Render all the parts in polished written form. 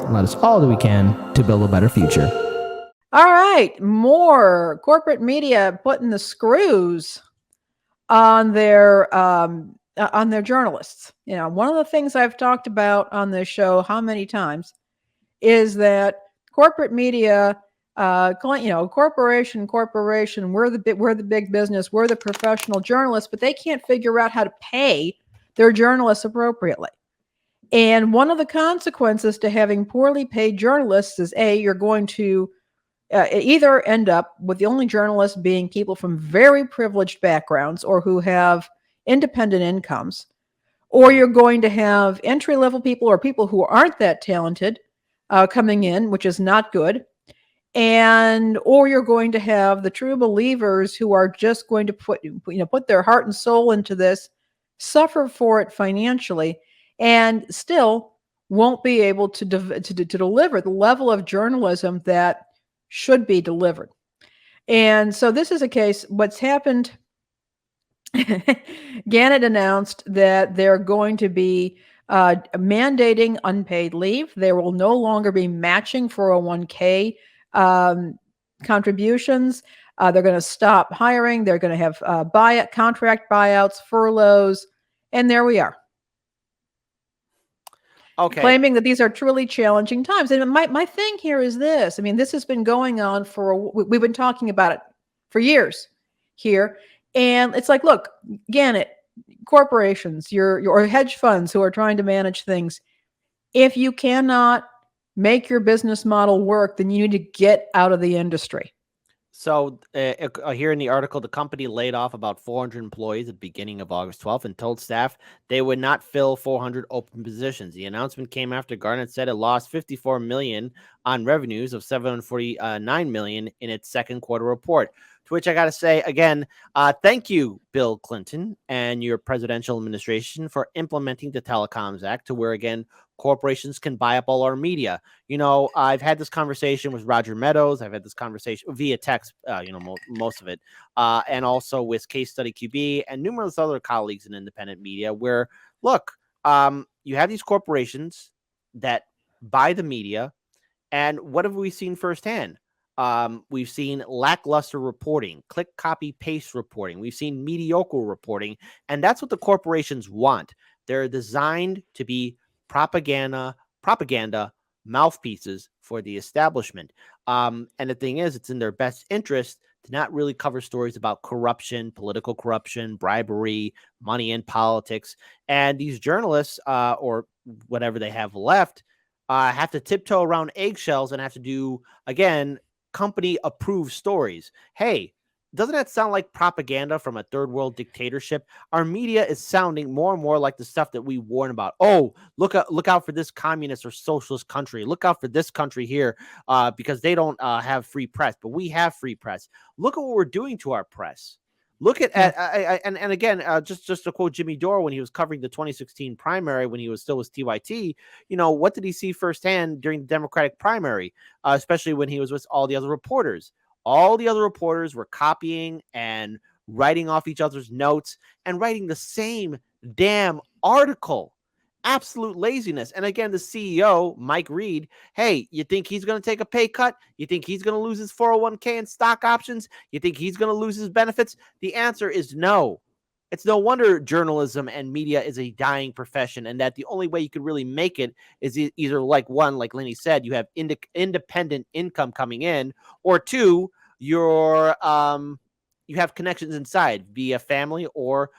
and let us all do we can to build a better future. All right, more corporate media putting the screws on their journalists. One of the things I've talked about on this show, how many times, is that corporate media, corporation, we're the big business, we're the professional journalists, but they can't figure out how to pay their journalists appropriately. And one of the consequences to having poorly paid journalists is you're going to either end up with the only journalists being people from very privileged backgrounds or who have independent incomes, or you're going to have entry level people or people who aren't that talented coming in, which is not good. Or you're going to have the true believers who are just going to put their heart and soul into this, suffer for it financially, and still won't be able to deliver the level of journalism that should be delivered. And so this is a case. What's happened, Gannett announced that they're going to be mandating unpaid leave. There will no longer be matching 401k contributions. They're going to stop hiring. They're going to have contract buyouts, furloughs, and there we are. Okay. Claiming that these are truly challenging times. And my thing here is this. I mean, this has been going on we've been talking about it for years here. And it's like, look, Gannett, corporations, your hedge funds who are trying to manage things, if you cannot make your business model work, then you need to get out of the industry. So here in the article, the company laid off about 400 employees at the beginning of August 12th and told staff they would not fill 400 open positions. The announcement came after Gannett said it lost $54 million on revenues of $749 million in its second quarter report. To which I got to say, again, thank you, Bill Clinton and your presidential administration for implementing the Telecoms Act to where, again, corporations can buy up all our media. I've had this conversation with Roger Meadows. I've had this conversation via text, most of it, and also with Case Study QB and numerous other colleagues in independent media where, look, you have these corporations that buy the media, and what have we seen firsthand? We've seen lackluster reporting, click, copy, paste reporting. We've seen mediocre reporting, and that's what the corporations want. They're designed to be propaganda mouthpieces for the establishment. And the thing is, it's in their best interest to not really cover stories about corruption, political corruption, bribery, money in politics. And these journalists, or whatever they have left, have to tiptoe around eggshells and have to do, again, company approved stories. Hey, doesn't that sound like propaganda from a third world dictatorship? Our media is sounding more and more like the stuff that we warn about. Oh, look out for this communist or socialist country. Look out for this country here because they don't have free press, but we have free press. Look at what we're doing to our press. Look at and again, just to quote Jimmy Dore when he was covering the 2016 primary when he was still with TYT, what did he see firsthand during the Democratic primary, especially when he was with all the other reporters? All the other reporters were copying and writing off each other's notes and writing the same damn article. Absolute laziness. And again, the CEO, Mike Reed, hey, you think he's going to take a pay cut? You think he's going to lose his 401k and stock options? You think he's going to lose his benefits? The answer is no. It's no wonder journalism and media is a dying profession, and that the only way you could really make it is either like Lenny said, you have independent income coming in, or two, you have connections inside via family, or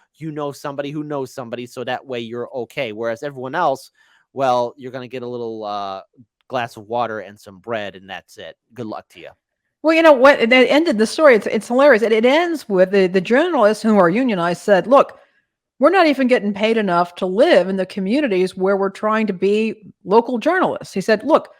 somebody who knows somebody, so that way you're okay. Whereas everyone else, well, you're going to get a little glass of water and some bread, and that's it. Good luck to you. Well, you know what? It ended the story. It's hilarious. It ends with the journalists who are unionized said, look, we're not even getting paid enough to live in the communities where we're trying to be local journalists. He said, look,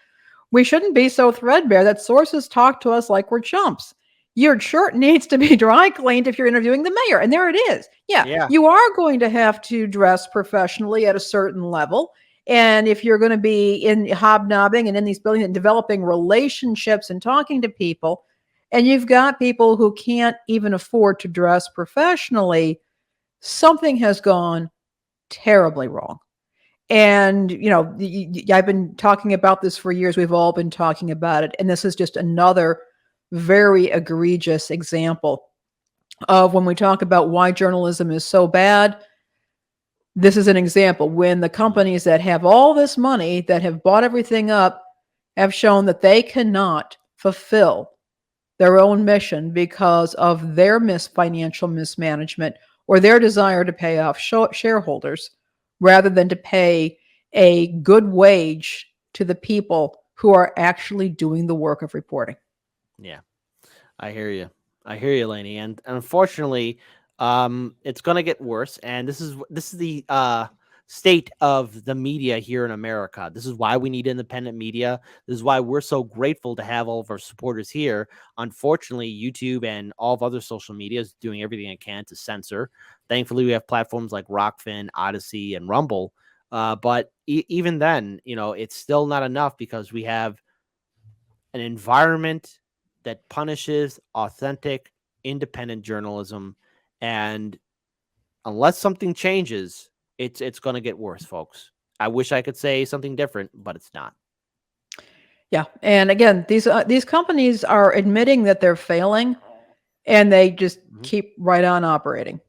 we shouldn't be so threadbare that sources talk to us like we're chumps. Your shirt needs to be dry cleaned if you're interviewing the mayor. And there it is. Yeah, you are going to have to dress professionally at a certain level. And if you're going to be in hobnobbing and in these buildings and developing relationships and talking to people, and you've got people who can't even afford to dress professionally, something has gone terribly wrong. And, I've been talking about this for years. We've all been talking about it. And this is just another very egregious example of when we talk about why journalism is so bad. This is an example when the companies that have all this money, that have bought everything up, have shown that they cannot fulfill their own mission because of their financial mismanagement or their desire to pay off shareholders rather than to pay a good wage to the people who are actually doing the work of reporting. Yeah, I hear you. I hear you, Lainey. And unfortunately, it's going to get worse. And this is the state of the media here in America. This is why we need independent media. This is why we're so grateful to have all of our supporters here. Unfortunately, YouTube and all of other social media is doing everything it can to censor. Thankfully, we have platforms like Rockfin, Odyssey, and Rumble. But even then, it's still not enough because we have an environment that punishes authentic, independent journalism. And unless something changes, it's going to get worse, folks. I wish I could say something different, but it's not. Yeah, and again, these companies are admitting that they're failing, and they just keep right on operating.